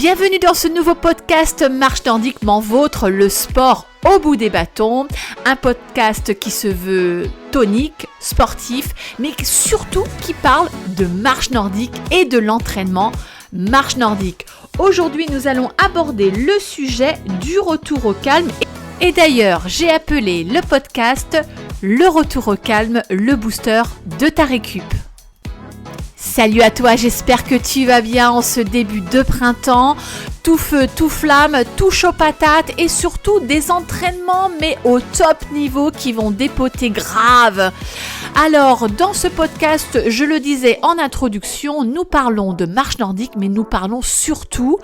Bienvenue dans ce nouveau podcast Marche nordiquement vôtre, le sport au bout des bâtons. Un podcast qui se veut tonique, sportif, mais surtout qui parle de marche nordique et de l'entraînement marche nordique. Aujourd'hui, nous allons aborder le sujet du retour au calme. Et d'ailleurs, j'ai appelé le podcast « Le retour au calme, le booster de ta récup ». Salut à toi, j'espère que tu vas bien en ce début de printemps. Tout feu, tout flamme, tout chaud patate et surtout des entraînements mais au top niveau qui vont dépoter grave. Alors, dans ce podcast, je le disais en introduction, nous parlons de marche nordique mais nous parlons surtout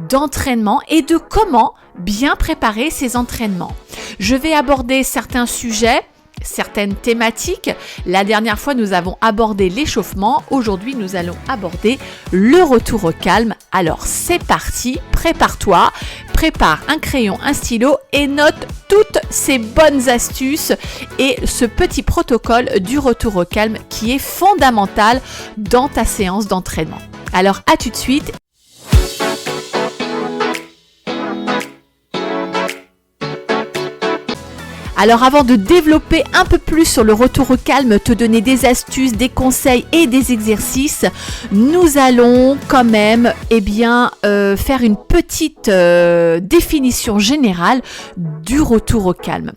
d'entraînement et de comment bien préparer ces entraînements. Je vais aborder certains sujets, certaines thématiques. La dernière fois, nous avons abordé l'échauffement. Aujourd'hui, nous allons aborder le retour au calme. Alors, c'est parti. Prépare-toi. Prépare un crayon, un stylo et note toutes ces bonnes astuces et ce petit protocole du retour au calme qui est fondamental dans ta séance d'entraînement. Alors, à tout de suite. Alors avant de développer un peu plus sur le retour au calme, te donner des astuces, des conseils et des exercices, nous allons quand même faire une petite définition générale du retour au calme.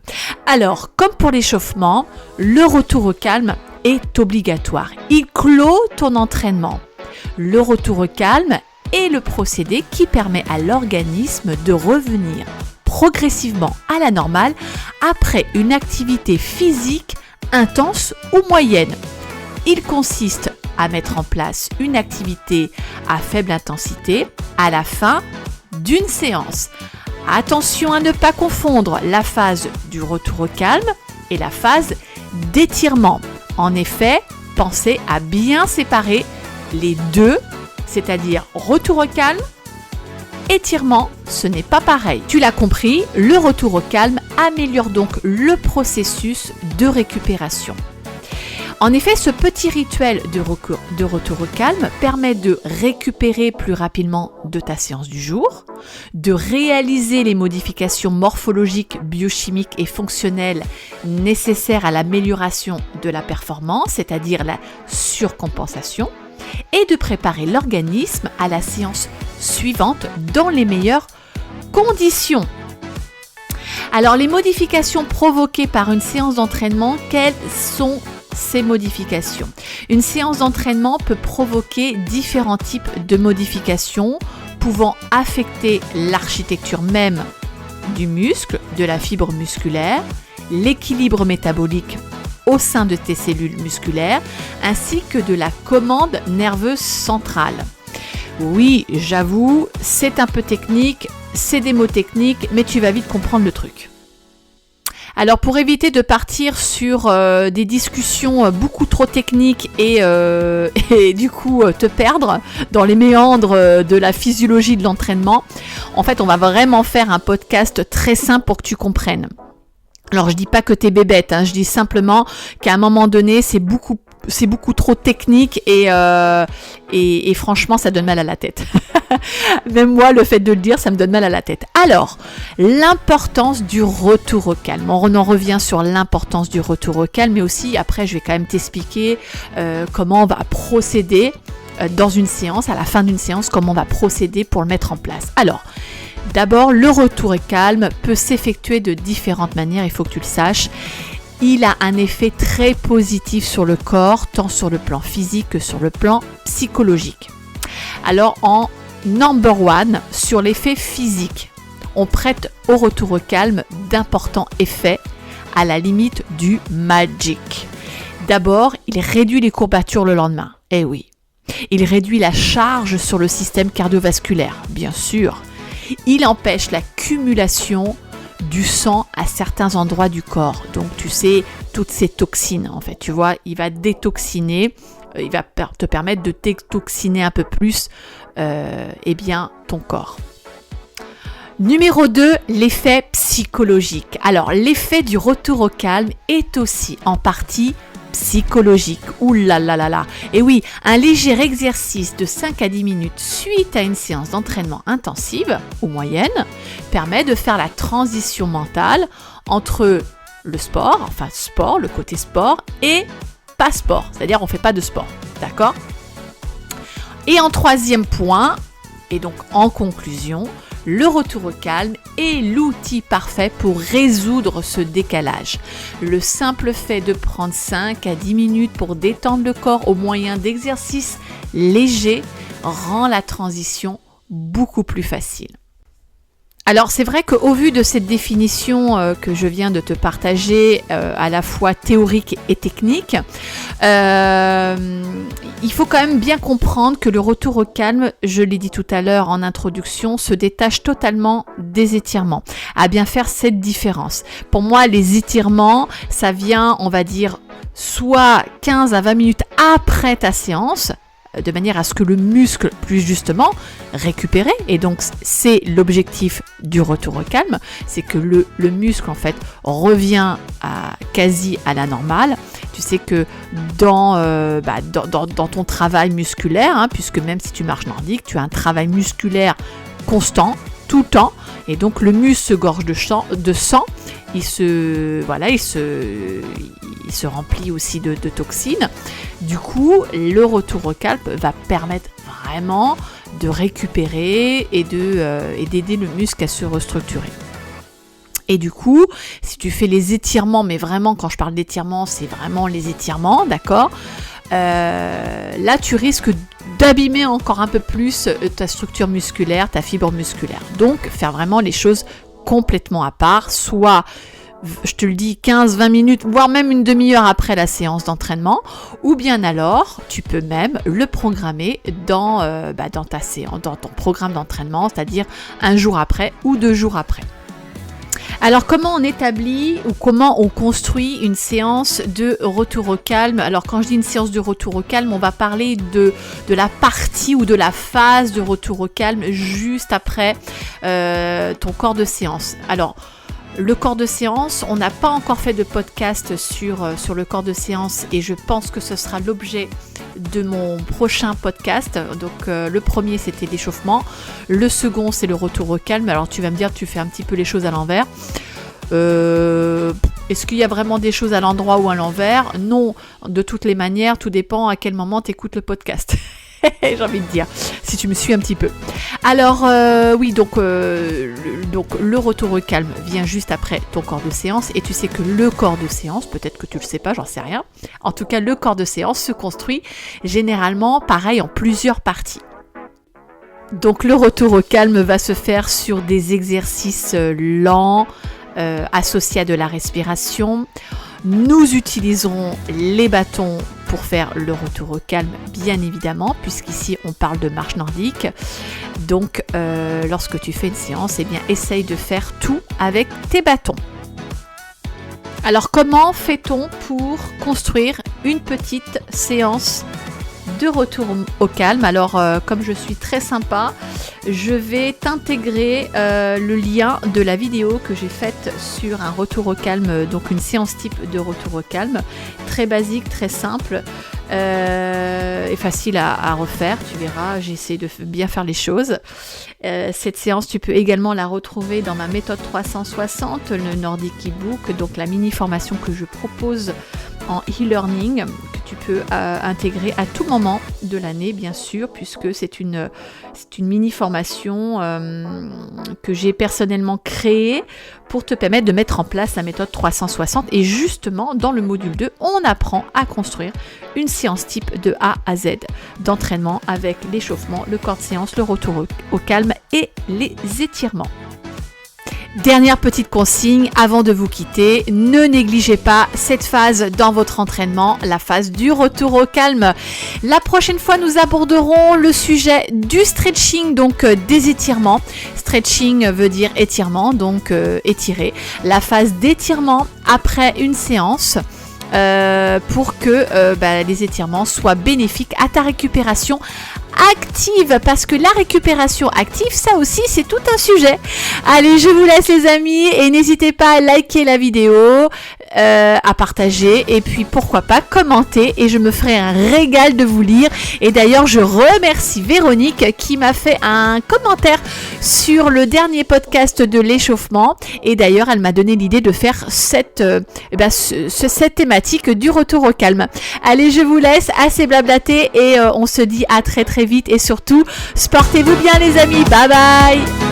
Alors, comme pour l'échauffement, le retour au calme est obligatoire. Il clôt ton entraînement. Le retour au calme est le procédé qui permet à l'organisme de revenir progressivement à la normale après une activité physique intense ou moyenne. Il consiste à mettre en place une activité à faible intensité à la fin d'une séance. Attention à ne pas confondre la phase du retour au calme et la phase d'étirement. En effet, pensez à bien séparer les deux, c'est-à-dire retour au calme, étirement, ce n'est pas pareil. Tu l'as compris, le retour au calme améliore donc le processus de récupération. En effet, ce petit rituel de retour au calme permet de récupérer plus rapidement de ta séance du jour, de réaliser les modifications morphologiques, biochimiques et fonctionnelles nécessaires à l'amélioration de la performance, c'est-à-dire la surcompensation, et de préparer l'organisme à la séance suivante dans les meilleures conditions. Alors, les modifications provoquées par une séance d'entraînement, quelles sont ces modifications ? Une séance d'entraînement peut provoquer différents types de modifications pouvant affecter l'architecture même du muscle, de la fibre musculaire, l'équilibre métabolique au sein de tes cellules musculaires, ainsi que de la commande nerveuse centrale. Oui, j'avoue, c'est un peu technique, c'est des mots techniques, mais tu vas vite comprendre le truc. Alors, pour éviter de partir sur des discussions beaucoup trop techniques et du coup te perdre dans les méandres de la physiologie de l'entraînement, en fait, on va vraiment faire un podcast très simple pour que tu comprennes. Alors, je dis pas que t'es bébête, je dis simplement qu'à un moment donné, c'est beaucoup trop technique et franchement, ça donne mal à la tête. Même moi, le fait de le dire, ça me donne mal à la tête. Alors, l'importance du retour au calme. On en revient sur l'importance du retour au calme, mais aussi, après, je vais quand même t'expliquer comment on va procéder dans une séance, à la fin d'une séance, comment on va procéder pour le mettre en place. Alors, d'abord, le retour au calme peut s'effectuer de différentes manières, il faut que tu le saches. Il a un effet très positif sur le corps, tant sur le plan physique que sur le plan psychologique. Alors, en number one, sur l'effet physique, on prête au retour au calme d'importants effets à la limite du magic. D'abord, il réduit les courbatures le lendemain. Eh oui. Il réduit la charge sur le système cardiovasculaire, bien sûr. Il empêche l'accumulation du sang à certains endroits du corps. Donc, tu sais, toutes ces toxines, en fait, tu vois, il va détoxiner, il va te permettre de détoxiner un peu plus ton corps. Numéro 2, l'effet psychologique. Alors, l'effet du retour au calme est aussi en partie psychologique. Ouh là là là là. Et oui, un léger exercice de 5 à 10 minutes suite à une séance d'entraînement intensive ou moyenne permet de faire la transition mentale entre le sport, enfin sport, le côté sport, et pas sport, c'est-à-dire on ne fait pas de sport, d'accord ? Et en troisième point, et donc en conclusion, le retour au calme est l'outil parfait pour résoudre ce décalage. Le simple fait de prendre 5 à 10 minutes pour détendre le corps au moyen d'exercices légers rend la transition beaucoup plus facile. Alors c'est vrai qu'au vu de cette définition que je viens de te partager, à la fois théorique et technique, il faut quand même bien comprendre que le retour au calme, je l'ai dit tout à l'heure en introduction, se détache totalement des étirements. À bien faire cette différence. Pour moi, les étirements, ça vient, on va dire, soit 15 à 20 minutes après ta séance, de manière à ce que le muscle puisse justement récupérer. Et donc, c'est l'objectif du retour au calme, c'est que le muscle, en fait, revient quasi à la normale. Tu sais que dans ton travail musculaire, puisque même si tu marches nordique, tu as un travail musculaire constant, tout le temps, et donc le muscle se gorge de sang, il se remplit aussi de toxines. Du coup, le retour au calme va permettre vraiment de récupérer et d'aider le muscle à se restructurer. Et du coup, si tu fais les étirements, mais vraiment quand je parle d'étirements, c'est vraiment les étirements, d'accord ? Là, tu risques d'abîmer encore un peu plus ta structure musculaire, ta fibre musculaire. Donc, faire vraiment les choses complètement à part, soit, je te le dis, 15-20 minutes, voire même une demi-heure après la séance d'entraînement, ou bien alors, tu peux même le programmer dans ta séance, dans ton programme d'entraînement, c'est-à-dire un jour après ou 2 jours après. Alors, comment on établit ou comment on construit une séance de retour au calme ? Alors, quand je dis une séance de retour au calme, on va parler de la partie ou de la phase de retour au calme juste après ton corps de séance. Alors, le corps de séance, on n'a pas encore fait de podcast sur le corps de séance et je pense que ce sera l'objet de mon prochain podcast. Donc le premier c'était l'échauffement, le second c'est le retour au calme. Alors tu vas me dire tu fais un petit peu les choses à l'envers. Est-ce qu'il y a vraiment des choses à l'endroit ou à l'envers ? Non, de toutes les manières, tout dépend à quel moment tu écoutes le podcast. J'ai envie de dire, si tu me suis un petit peu. Alors donc le retour au calme vient juste après ton corps de séance et tu sais que le corps de séance, peut-être que tu le sais pas, j'en sais rien. En tout cas, le corps de séance se construit généralement pareil en plusieurs parties. Donc le retour au calme va se faire sur des exercices lents, associés à de la respiration. Nous utiliserons les bâtons pour faire le retour au calme, bien évidemment, puisqu'ici on parle de marche nordique. Donc, lorsque tu fais une séance, essaye de faire tout avec tes bâtons. Alors, comment fait-on pour construire une petite séance de retour au calme ? Alors, comme je suis très sympa, je vais t'intégrer le lien de la vidéo que j'ai faite sur un retour au calme, donc une séance type de retour au calme, très basique, très simple et facile à refaire. Tu verras, j'essaie de bien faire les choses. Cette séance, tu peux également la retrouver dans ma méthode 360, le Nordic e-book, donc la mini-formation que je propose en e-learning, que tu peux intégrer à tout moment de l'année, bien sûr, puisque c'est une mini-formation que j'ai personnellement créée pour te permettre de mettre en place la méthode 360. Et justement, dans le module 2, on apprend à construire une séance type de A à Z d'entraînement avec l'échauffement, le corps de séance, le retour au calme et les étirements. Dernière petite consigne avant de vous quitter, ne négligez pas cette phase dans votre entraînement, la phase du retour au calme. La prochaine fois, nous aborderons le sujet du stretching, donc des étirements. Stretching veut dire étirement, donc étirer. La phase d'étirement après une séance. Pour que les étirements soient bénéfiques à ta récupération active, parce que la récupération active, ça aussi c'est tout un sujet. Allez, je vous laisse les amis et n'hésitez pas à liker la vidéo, à partager et puis pourquoi pas commenter, et je me ferai un régal de vous lire. Et d'ailleurs je remercie Véronique qui m'a fait un commentaire sur le dernier podcast de l'échauffement, et d'ailleurs elle m'a donné l'idée de faire cette thématique du retour au calme. Allez, je vous laisse, assez blablaté, et on se dit à très très vite, et surtout sportez-vous bien les amis, bye bye.